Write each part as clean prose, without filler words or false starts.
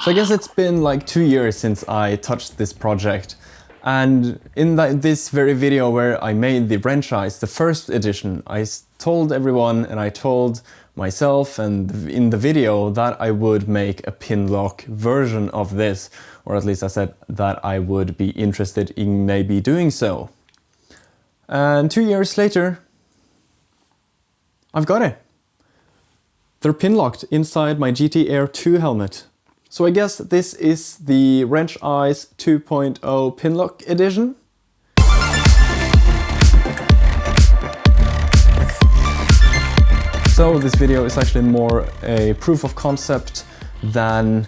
So I guess it's been like 2 years since I touched this project. And in this very video where I made the wrench eyes, the first edition, I told everyone and I told myself and in the video that I would make a Pinlock version of this, or at least I said that I would be interested in maybe doing so. And 2 years later, I've got it. They're pinlocked inside my GT Air 2 helmet. So I guess this is the Wrench Eyes 2.0 Pinlock edition. So this video is actually more a proof of concept than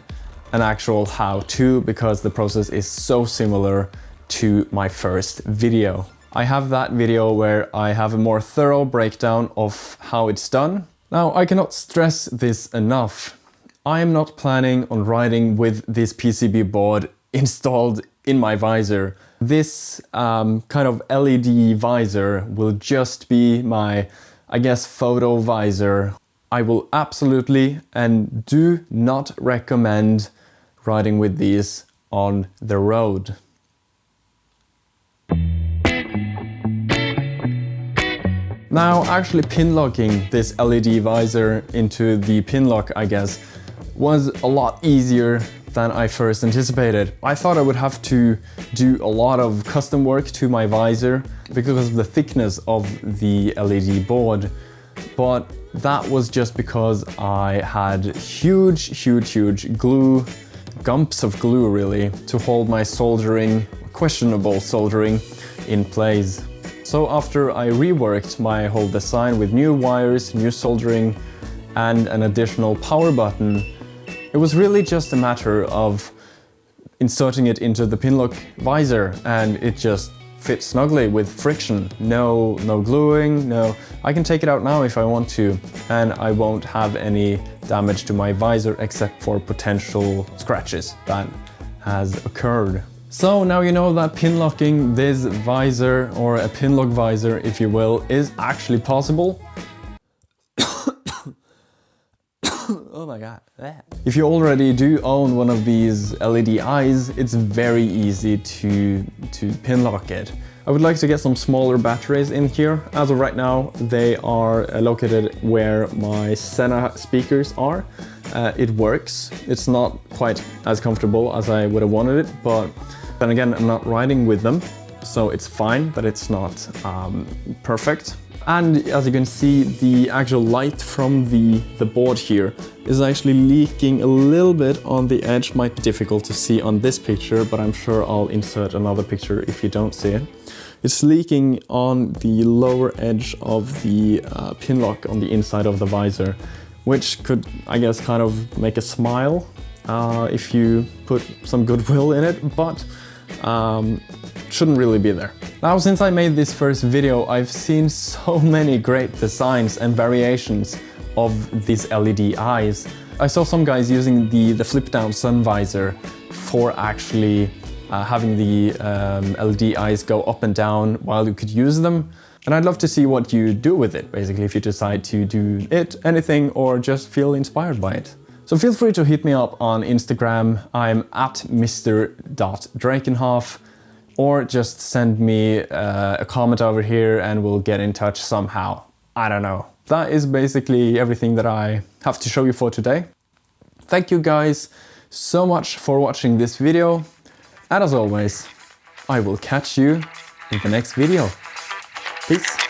an actual how-to, because the process is so similar to my first video. I have that video where I have a more thorough breakdown of how it's done. Now, I cannot stress this enough. I am not planning on riding with this PCB board installed in my visor. This kind of LED visor will just be my, I guess, photo visor. I will absolutely and do not recommend riding with these on the road. Now, actually pinlocking this LED visor into the Pinlock, I guess, was a lot easier than I first anticipated. I thought I would have to do a lot of custom work to my visor because of the thickness of the LED board, but that was just because I had huge glue, gumps of glue really, to hold my soldering, questionable soldering, in place. So after I reworked my whole design with new wires, new soldering, and an additional power button, it was really just a matter of inserting it into the Pinlock visor, and it just fits snugly with friction. No gluing, I can take it out now if I want to, and I won't have any damage to my visor except for potential scratches that has occurred. So now you know that pinlocking this visor, or a Pinlock visor if you will, is actually possible. Oh my god. If you already do own one of these LED eyes, it's very easy to pinlock it. I would like to get some smaller batteries in here. As of right now, they are located where my Sena speakers are. It works. It's not quite as comfortable as I would have wanted it, but then again, I'm not riding with them, so it's fine, but it's not perfect. And as you can see, the actual light from the board here is actually leaking a little bit on the edge. Might be difficult to see on this picture, but I'm sure I'll insert another picture if you don't see it. It's leaking on the lower edge of the Pinlock on the inside of the visor, which could, I guess, kind of make a smile if you put some goodwill in it, but shouldn't really be there. Now, since I made this first video, I've seen so many great designs and variations of these LED eyes. I saw some guys using the flip down sun visor for actually having the LED eyes go up and down while you could use them. And I'd love to see what you do with it, basically, if you decide to do anything, or just feel inspired by it. So feel free to hit me up on Instagram. I'm at Mr.Drakenhoff, or just send me a comment over here and we'll get in touch somehow. I don't know. That is basically everything that I have to show you for today. Thank you guys so much for watching this video. And as always, I will catch you in the next video. Peace.